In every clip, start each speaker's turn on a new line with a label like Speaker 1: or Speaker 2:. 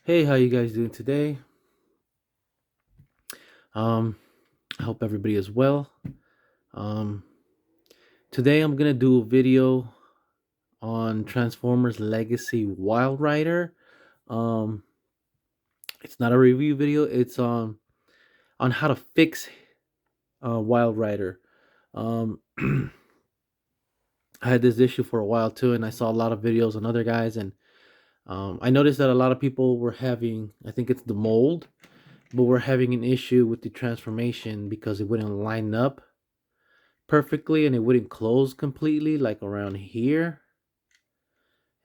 Speaker 1: Hey, how you guys doing today? Um, I hope everybody is well. Um, Today I'm gonna do a video on Transformers Legacy Wildrider. Um, it's not a review video. It's on how to fix Wildrider. Um, I had this issue for a while too, and I saw a lot of videos on other guys, and I noticed that a lot of people were having, I think it's the mold, but we're having an issue with the transformation because it wouldn't line up perfectly and it wouldn't close completely, like around here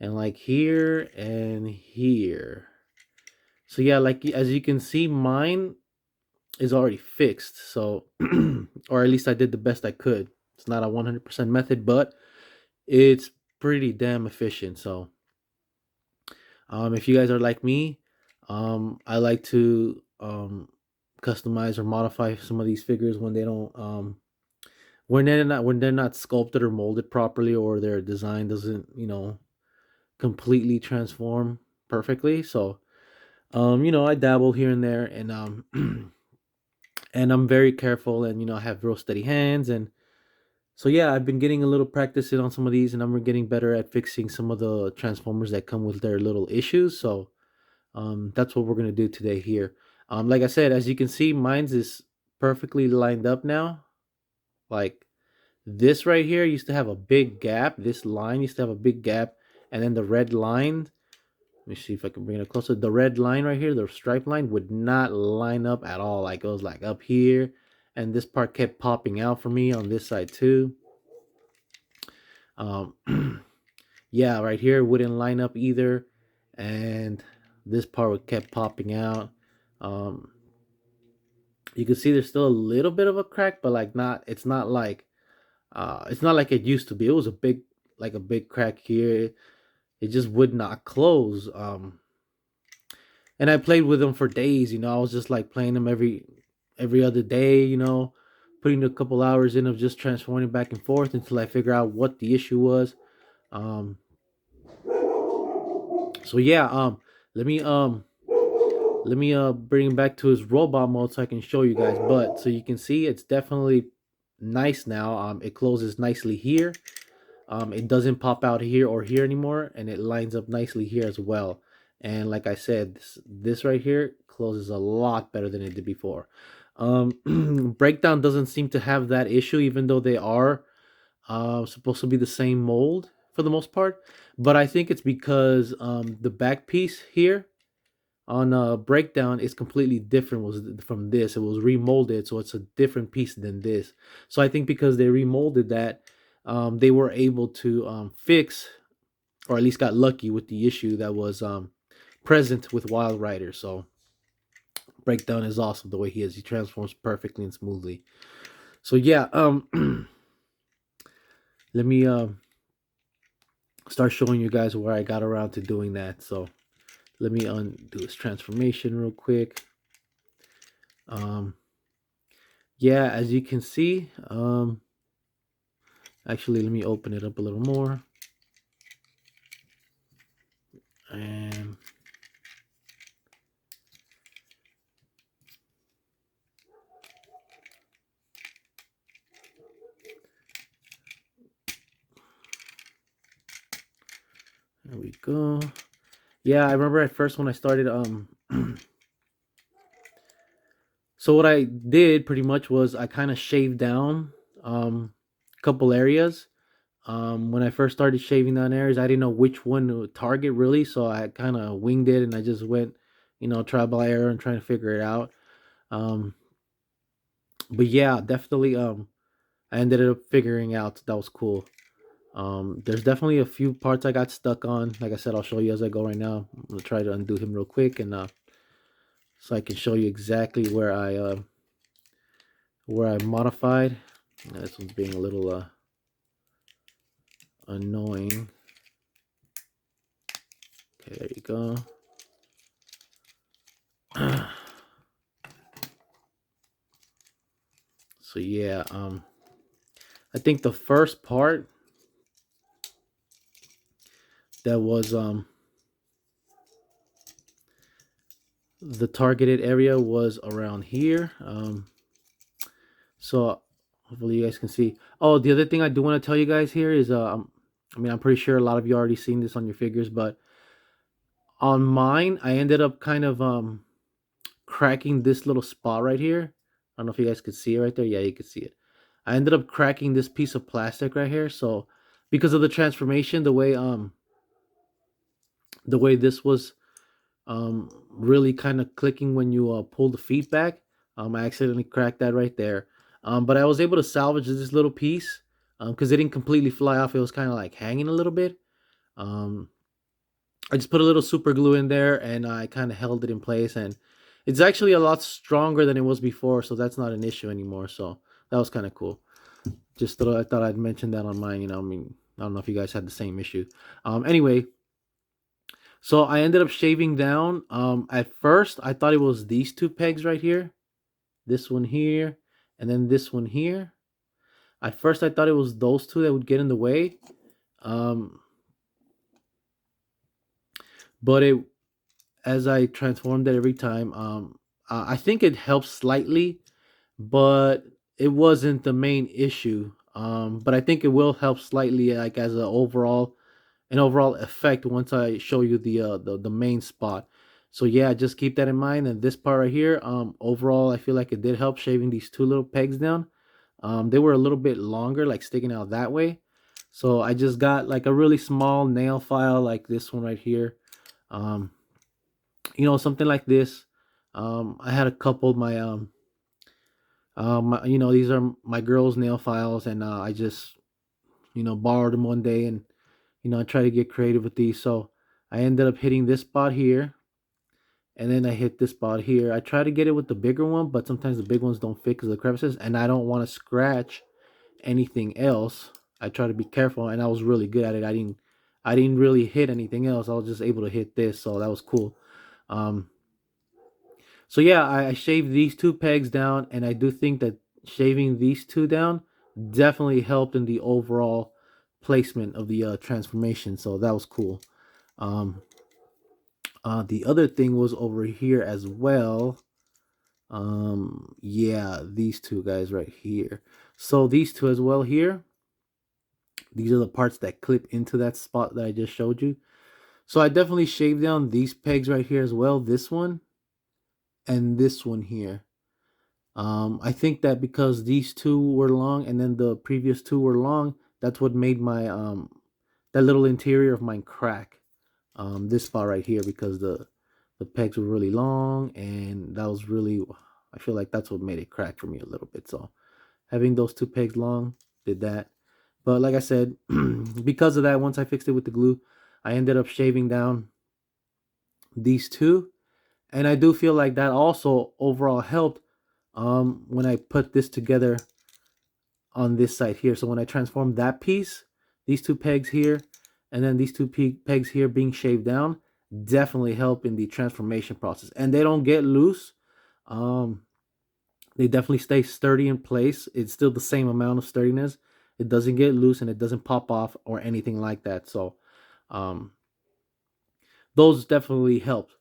Speaker 1: and like here and here. So yeah, like as you can see, mine is already fixed. So or at least I did the best I could. It's not a 100% method, but it's pretty damn efficient. So if you guys are like me, I like to customize or modify some of these figures when they don't when they're not sculpted or molded properly, or their design doesn't completely transform perfectly. So I dabble here and there, and and I'm very careful, and I have real steady hands. And so yeah, I've been getting a little practice in on some of these, and I'm getting better at fixing some of the transformers that come with their little issues. So that's what we're gonna do today here. Like I said, as you can see, mine's is perfectly lined up now. Like, this right here used to have a big gap. This line used to have a big gap, and then the red line. Let me see if I can bring it closer. The red line right here, the stripe line, would not line up at all. Like, it was like up here, and this part kept popping out for me on this side too. Um, yeah, right here wouldn't line up either, and this part would kept popping out. Um, you can see there's still a little bit of a crack, but like not. It's not like it used to be. It was a big crack here. It just would not close. And I played with them for days. I was just like playing them every other day. Putting a couple hours in of just transforming back and forth until I figure out what the issue was. Um, so yeah. Let me bring him back to his robot mode so I can show you guys. But so you can see, it's definitely nice now. It closes nicely here. It doesn't pop out here or here anymore, and it lines up nicely here as well. And like I said, this right here closes a lot better than it did before. Breakdown doesn't seem to have that issue, even though they are supposed to be the same mold for the most part. But I think it's because the back piece here on breakdown is completely different was from this. It was remolded, so it's a different piece than this. So I think because they remolded that, they were able to fix, or at least got lucky with the issue that was present with Wild Rider. So breakdown is awesome the way he is. He transforms perfectly and smoothly. So yeah, let me start showing you guys where I got around to doing that. So let me undo this transformation real quick. um yeah, as you can see, actually, let me open it up a little more. And there we go. Yeah, I remember at first when I started so what I did pretty much was I kind of shaved down a couple areas. When I first started shaving down areas, I didn't know which one to target really, so I kind of winged it, and I just went, trial by error and trying to figure it out. Um, but yeah, definitely, I ended up figuring out that was cool. There's definitely a few parts I got stuck on. Like I said, I'll show you as I go right now. I'm gonna try to undo him real quick, and so I can show you exactly where I modified. This one's being a little annoying. Okay, there you go. So yeah, I think the first part that was The targeted area was around here. So hopefully you guys can see. Oh, the other thing I do want to tell you guys here is, I mean, I'm pretty sure a lot of you already seen this on your figures, but on mine, I ended up kind of cracking this little spot right here. I don't know if you guys could see it right there. Yeah, you could see it. I ended up cracking this piece of plastic right here. So because of the transformation, the way this was really kind of clicking when you pull the feet back, I accidentally cracked that right there. But I was able to salvage this little piece because it didn't completely fly off. It was kind of like hanging a little bit. Um, I just put a little super glue in there and I kind of held it in place, and it's actually a lot stronger than it was before, so that's not an issue anymore. So that was kind of cool. Just thought I thought I'd mention that on mine. I mean, I don't know if you guys had the same issue. Anyway, so I ended up shaving down. At first I thought it was these two pegs right here, this one here, and then this one here. At first I thought it was those two that would get in the way. Um, but it as I transformed it every time, I think it helps slightly, but it wasn't the main issue. But I think it will help slightly, like as an overall effect once I show you the main spot. So yeah, just keep that in mind. And this part right here, overall, I feel like it did help shaving these two little pegs down. They were a little bit longer, like sticking out that way. So I just got like a really small nail file, like this one right here. Um, Something like this. I had a couple of these are my girls' nail files, and I just borrowed them one day, and I try to get creative with these. So I ended up hitting this spot here, and then I hit this spot here. I try to get it with the bigger one, but sometimes the big ones don't fit because of the crevices, and I don't want to scratch anything else. I try to be careful, and I was really good at it. I didn't really hit anything else. I was just able to hit this, so that was cool. Um, so yeah, I shaved these two pegs down, and I do think that shaving these two down definitely helped in the overall placement of the transformation. So that was cool. Um, the other thing was over here as well. Yeah, these two guys right here. So these two as well here. These are the parts that clip into that spot that I just showed you. So I definitely shaved down these pegs right here as well. This one and this one here. I think that because these two were long and then the previous two were long, that's what made my that little interior of mine crack. This spot right here, because the pegs were really long, and that was really, I feel like that's what made it crack for me a little bit. So having those two pegs long did that. But like I said, because of that, once I fixed it with the glue, I ended up shaving down these two, and I do feel like that also overall helped when I put this together on this side here. So when I transform that piece, these two pegs here, and then these two pegs here being shaved down, definitely help in the transformation process. And they don't get loose. Um, they definitely stay sturdy in place. It's still the same amount of sturdiness. It doesn't get loose and it doesn't pop off or anything like that. So um, those definitely helped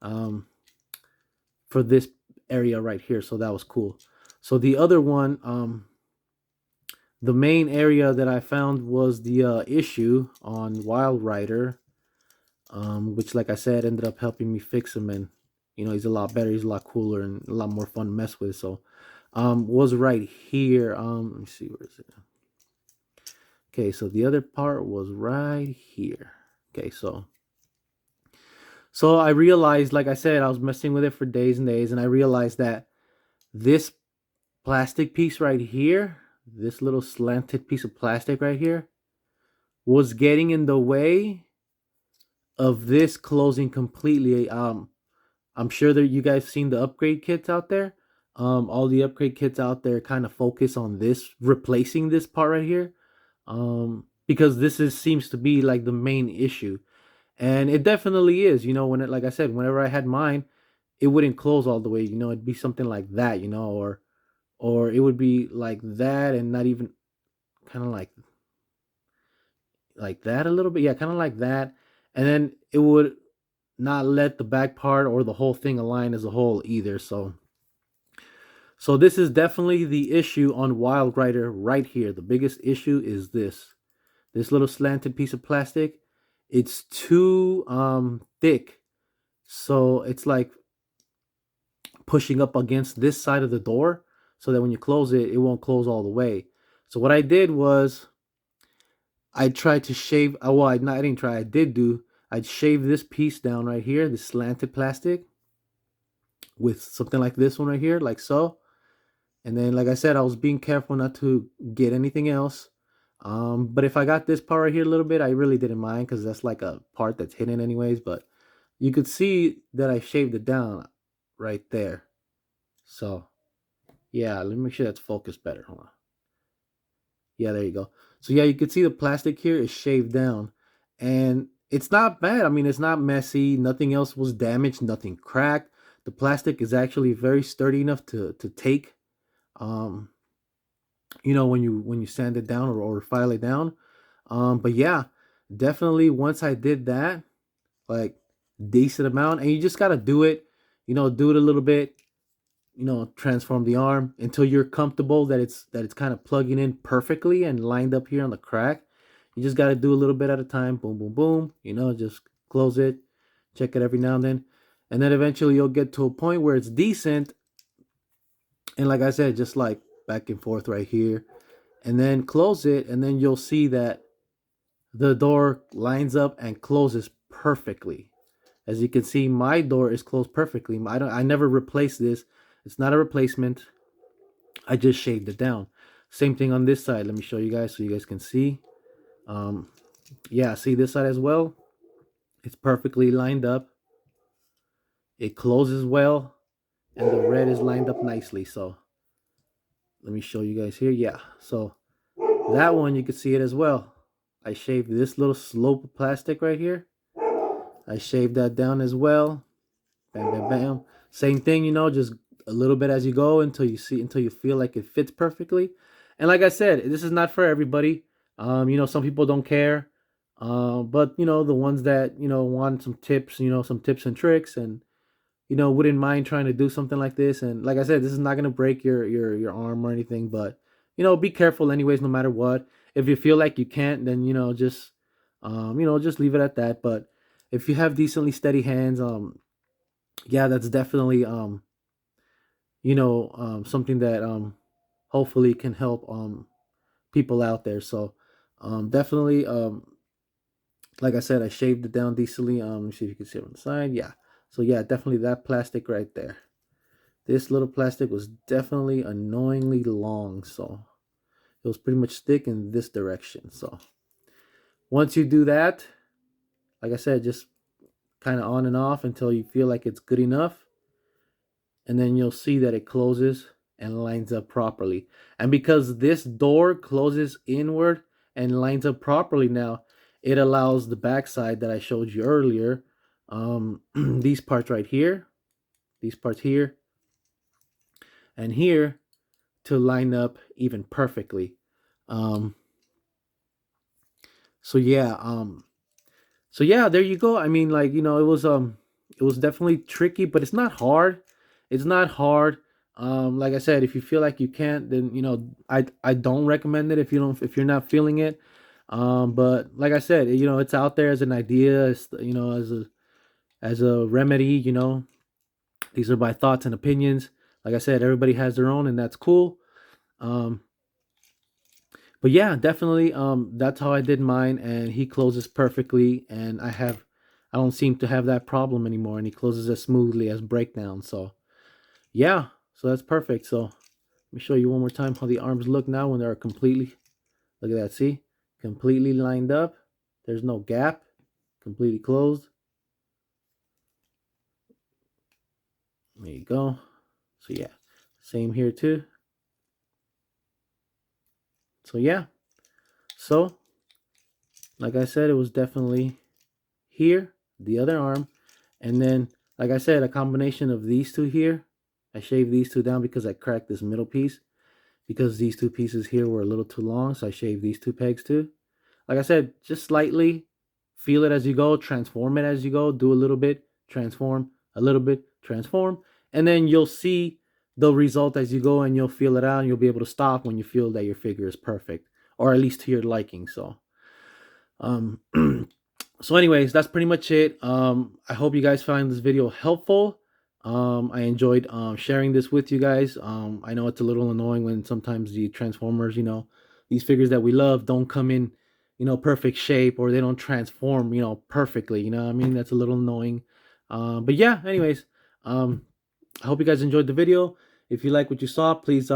Speaker 1: for this area right here. So that was cool. So the other one, the main area that I found was the issue on wildrider, which, like I said, ended up helping me fix him, and he's a lot better, he's a lot cooler, and a lot more fun to mess with. So, was right here. Let me see, where is it? Okay, so the other part was right here. Okay, so I realized, like I said, I was messing with it for days and days, and I realized that this plastic piece right here, this little slanted piece of plastic right here, was getting in the way of this closing completely. I'm sure that you guys seen the upgrade kits out there. All the upgrade kits out there kind of focus on this, replacing this part right here, because this seems to be like the main issue, and it definitely is. When it, like I said, whenever I had mine, it wouldn't close all the way. It'd be something like that, or it would be like that, and not even kind of like that a little bit. Yeah, kind of like that, and then it would not let the back part or the whole thing align as a whole either. So this is definitely the issue on Wild Rider right here. The biggest issue is this little slanted piece of plastic. It's too thick, so it's like pushing up against this side of the door, so that when you close it, it won't close all the way. So what I did was I tried to shave. Well, I didn't try. I did do. I'd shave this piece down right here, this slanted plastic, with something like this one right here, like so. And then, like I said, I was being careful not to get anything else. But if I got this part right here a little bit, I really didn't mind because that's like a part that's hidden anyways. But you could see that I shaved it down right there. So yeah, let me make sure that's focused better. Hold on. Yeah, there you go. So yeah, you can see the plastic here is shaved down, and it's not bad. I mean, it's not messy. Nothing else was damaged. Nothing cracked. The plastic is actually very sturdy enough to take. Um, when you sand it down or file it down. But yeah, definitely once I did that, like decent amount, and you just gotta do it. Do it a little bit. Transform the arm until you're comfortable that it's kind of plugging in perfectly and lined up here on the crack. You just got to do a little bit at a time. Boom, boom, boom. Just close it, check it every now and then eventually you'll get to a point where it's decent. And like I said, just like back and forth right here, and then close it, and then you'll see that the door lines up and closes perfectly. As you can see, my door is closed perfectly. I never replaced this. It's not a replacement. I just shaved it down. Same thing on this side. Let me show you guys so you guys can see. Yeah, see this side as well. It's perfectly lined up. It closes well, and the red is lined up nicely. So let me show you guys here. Yeah, so that one you can see it as well. I shaved this little slope of plastic right here. I shaved that down as well. Bam, bam, bam. Same thing, just a little bit as you go until you feel like it fits perfectly. And like I said, this is not for everybody. Some people don't care. But the ones that, want some tips, some tips and tricks, and wouldn't mind trying to do something like this. And like I said, this is not gonna break your arm or anything, but be careful anyways, no matter what. If you feel like you can't, then just leave it at that. But if you have decently steady hands, yeah, that's definitely something that hopefully can help people out there. So definitely like I said, I shaved it down decently. Let me see if you can see it on the side. Yeah. So yeah, definitely that plastic right there. This little plastic was definitely annoyingly long, so it was pretty much thick in this direction. So once you do that, like I said, just kind of on and off until you feel like it's good enough, and then you'll see that it closes and lines up properly. And because this door closes inward and lines up properly now, it allows the backside that I showed you earlier, these parts right here, these parts here, and here, to line up even perfectly. Um, so yeah, there you go. I mean, like, it was definitely tricky, but it's not hard. It's not hard. Like I said, if you feel like you can't, then I don't recommend it if you're not feeling it. But like I said, it's out there as an idea, as a remedy. These are my thoughts and opinions. Like I said, everybody has their own, and that's cool. Um, but yeah, definitely, that's how I did mine, and he closes perfectly, and I don't seem to have that problem anymore, and he closes as smoothly as breakdown. So yeah, so that's perfect. So let me show you one more time how the arms look now when they're completely, look at that, see, completely lined up. There's no gap, completely closed. There you go. So yeah, same here too. So yeah, so like I said, it was definitely here, the other arm, and then like I said, a combination of these two here. I shaved these two down because I cracked this middle piece, because these two pieces here were a little too long, so I shaved these two pegs too. Like I said, just slightly feel it as you go, transform it as you go, do a little bit, transform, a little bit, transform, and then you'll see the result as you go, and you'll feel it out, and you'll be able to stop when you feel that your figure is perfect, or at least to your liking. So um so anyways, that's pretty much it. I hope you guys find this video helpful. I enjoyed sharing this with you guys. I know it's a little annoying when sometimes the transformers, these figures that we love don't come in, perfect shape, or they don't transform, perfectly. You know what I mean? That's a little annoying. But yeah, anyways, um, I hope you guys enjoyed the video. If you like what you saw, please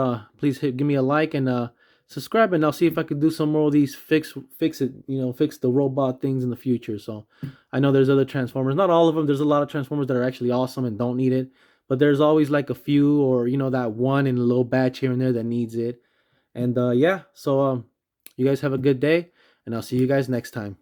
Speaker 1: give me a like, and subscribe, and I'll see if I could do some more of these fix the robot things in the future. So I know there's other Transformers, not all of them. There's a lot of Transformers that are actually awesome and don't need it, but there's always like a few, or that one in a little batch here and there that needs it. And yeah, so you guys have a good day, and I'll see you guys next time.